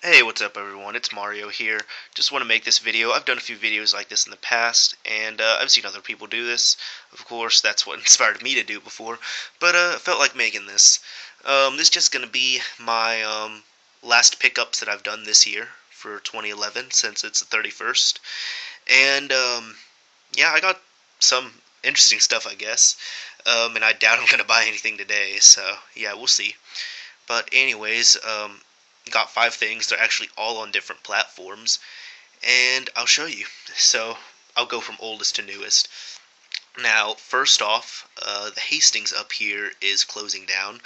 Hey, what's up everyone? It's Mario here. Just want to make this video. I've done a few videos like this in the past, and I've seen other people do this. Of course, that's what inspired me to do before, but I felt like making this. This is just going to be my last pickups that I've done this year for 2011, since it's the 31st. And yeah, I got some interesting stuff, I guess. And I doubt I'm going to buy anything today, so yeah, we'll see. But anyways, got five things. They're actually all on different platforms, and I'll show you. So I'll go from oldest to newest. Now, first off, the Hastings up here is closing down,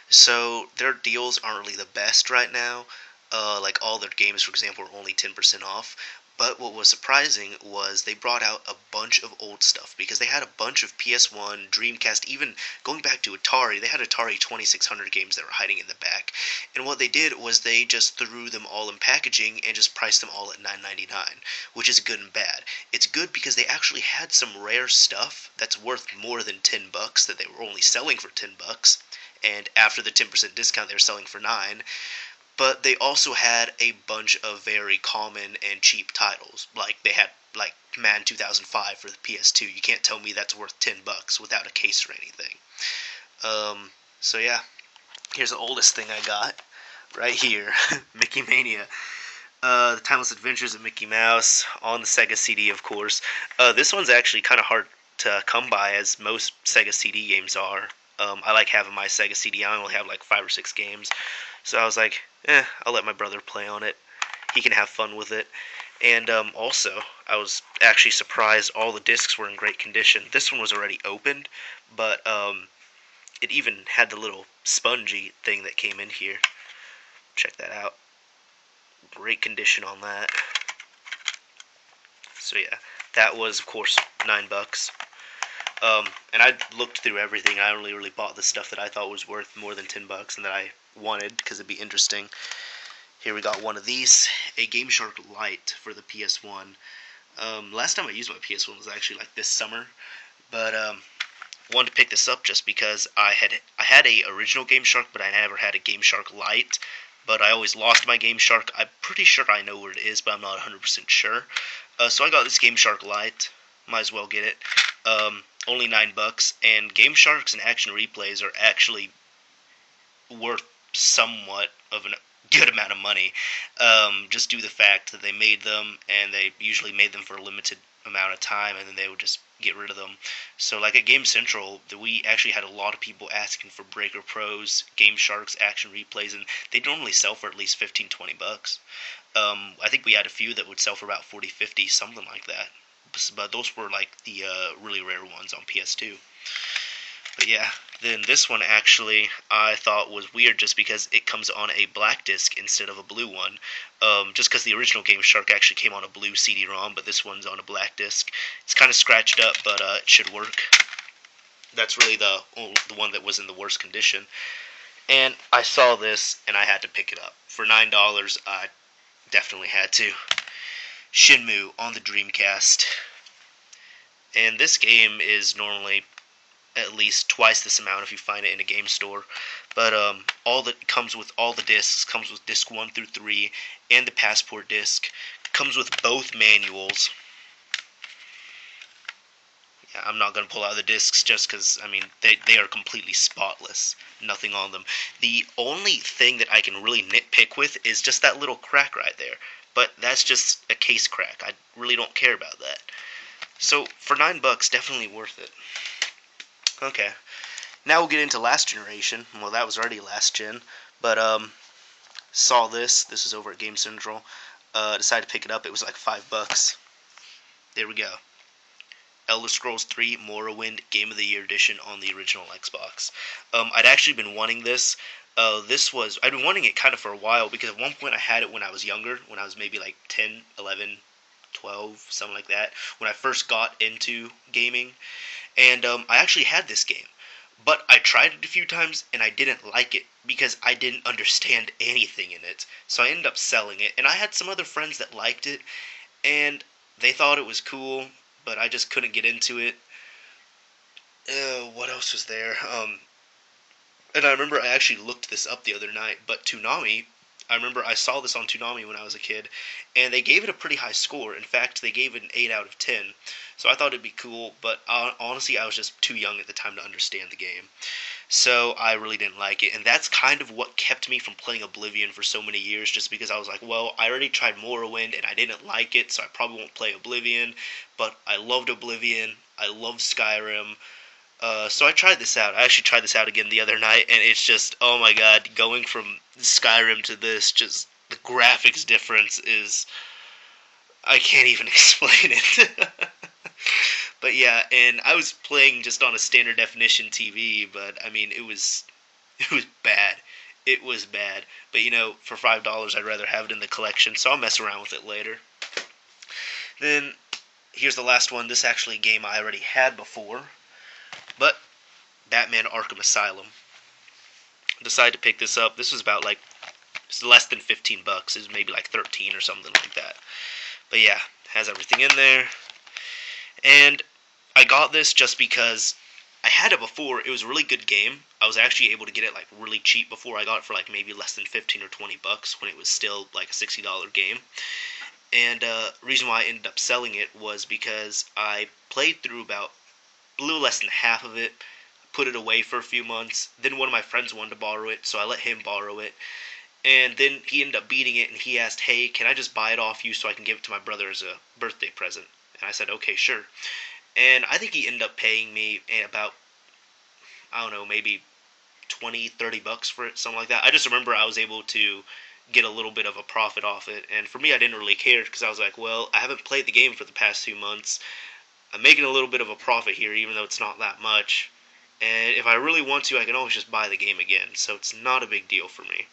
so their deals aren't really the best right now. Like all their games, for example, are only 10% off. But what was surprising was they brought out a bunch of old stuff because they had a bunch of PS1, Dreamcast, even going back to Atari. They had Atari 2600 games that were hiding in the back. And what they did was they just threw them all in packaging and just priced them all at $9.99, which is good and bad. It's good because they actually had some rare stuff that's worth more than $10 that they were only selling for $10, and after the 10% discount they were selling for 9. But they also had a bunch of very common and cheap titles. Like they had like Madden 2005 for the PS2. You can't tell me that's worth $10 without a case or anything. So yeah, here's the oldest thing I got right here, Mickey Mania. The Timeless Adventures of Mickey Mouse on the Sega CD, of course. This one's actually kind of hard to come by, as most Sega CD games are. I like having my Sega CD. I only have like 5 or 6 games, so I was like, I'll let my brother play on it. He can have fun with it. And also, I was actually surprised all the discs were in great condition. This one was already opened, but it even had the little spongy thing that came in here. Check that out. Great condition on that. So yeah, that was of course $9. And I looked through everything. I only really bought the stuff that I thought was worth more than $10 and that I wanted because it'd be interesting. Here we got one of these, a Game Shark Lite for the PS1. Last time I used my PS1 was actually like this summer, but wanted to pick this up just because I had a original Game Shark, but I never had a Game Shark Lite. But I always lost my Game Shark. I'm pretty sure I know where it is, but I'm not 100% sure. So I got this Game Shark Lite. Might as well get it. Only $9, and Game Sharks and Action Replays are actually worth somewhat of a good amount of money. Just due to the fact that they made them, and they usually made them for a limited amount of time, and then they would just get rid of them. So like at Game Central, we actually had a lot of people asking for Breaker Pros, Game Sharks, Action Replays, and they normally sell for at least 15-20 bucks. I think we had a few that would sell for about 40-50, something like that. But those were like the really rare ones on PS2. But yeah, then this one actually I thought was weird just because it comes on a black disc instead of a blue one. Just because the original Game Shark actually came on a blue CD-ROM, but this one's on a black disc. It's kind of scratched up, but it should work. That's really the one that was in the worst condition. And I saw this and I had to pick it up. For $9, I definitely had to. Shenmue on the Dreamcast. And this game is normally at least twice this amount if you find it in a game store. But all that comes with all the discs, comes with disc 1 through 3 and the passport disc. Comes with both manuals. Yeah, I'm not going to pull out the discs just because, I mean, they are completely spotless. Nothing on them. The only thing that I can really nitpick with is just that little crack right there. But that's just a case crack. I really don't care about that. So, for $9, definitely worth it. Okay. Now we'll get into last generation. Well, that was already last gen. But, saw this. This is over at Game Central. Decided to pick it up. It was like $5. There we go. Elder Scrolls 3 Morrowind Game of the Year Edition on the original Xbox. I'd actually been wanting this. I'd been wanting it kind of for a while because at one point I had it when I was younger, when I was maybe like 10, 11, 12, something like that, when I first got into gaming. And I actually had this game. But I tried it a few times and I didn't like it because I didn't understand anything in it. So I ended up selling it. And I had some other friends that liked it and they thought it was cool, but I just couldn't get into it. What else was there? And I remember I actually looked this up the other night, but Toonami I remember I saw this on Toonami when I was a kid, and they gave it a pretty high score. In fact, they gave it an 8 out of 10. So I thought it'd be cool, but honestly, I was just too young at the time to understand the game. So I really didn't like it, and that's kind of what kept me from playing Oblivion for so many years, just because I was like, well, I already tried Morrowind and I didn't like it, so I probably won't play Oblivion, but I loved Oblivion, I loved Skyrim, so I tried this out. I actually tried this out again the other night, and it's just, oh my god, going from Skyrim to this, just the graphics difference is, I can't even explain it. But yeah, and I was playing just on a standard definition TV, but I mean, it was bad. It was bad. But you know, for $5, I'd rather have it in the collection, so I'll mess around with it later. Then here's the last one. This is actually a game I already had before, but Batman Arkham Asylum. I decided to pick this up. This was about like it's less than $15. It was maybe like 13 or something like that. But yeah, has everything in there. And I got this just because I had it before. It was a really good game. I was actually able to get it like really cheap before. I got it for like maybe less than 15 or $20 when it was still like a $60 game. And reason why I ended up selling it was because I played through about a little less than half of it, put it away for a few months. Then one of my friends wanted to borrow it, so I let him borrow it. And then he ended up beating it, and he asked, hey, can I just buy it off you so I can give it to my brother as a birthday present? And I said, okay, sure. And I think he ended up paying me about, I don't know, maybe 20, $30 for it, something like that. I just remember I was able to get a little bit of a profit off it. And for me, I didn't really care because I was like, well, I haven't played the game for the past 2 months. I'm making a little bit of a profit here, even though it's not that much. And if I really want to, I can always just buy the game again. So it's not a big deal for me.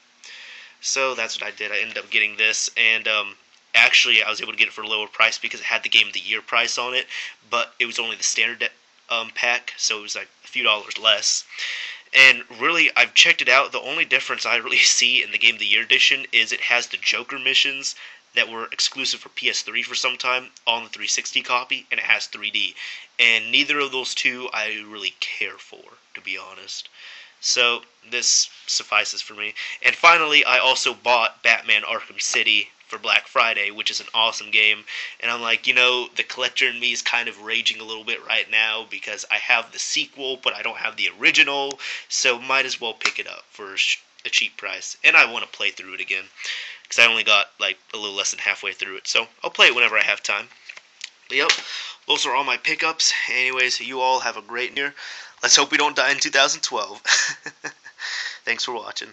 So that's what I did. I ended up getting this, and actually I was able to get it for a lower price because it had the Game of the Year price on it, but it was only the standard pack, so it was like a few dollars less. And really, I've checked it out. The only difference I really see in the Game of the Year edition is it has the Joker missions that were exclusive for PS3 for some time on the 360 copy, and it has 3D. And neither of those two I really care for, to be honest. So this suffices for me. And finally, I also bought Batman Arkham City for Black Friday, which is an awesome game. And I'm like, you know, the collector in me is kind of raging a little bit right now because I have the sequel, but I don't have the original. So might as well pick it up for a cheap price. And I want to play through it again because I only got like a little less than halfway through it. So I'll play it whenever I have time. But yep, those are all my pickups. Anyways, you all have a great year. Let's hope we don't die in 2012. Thanks for watching.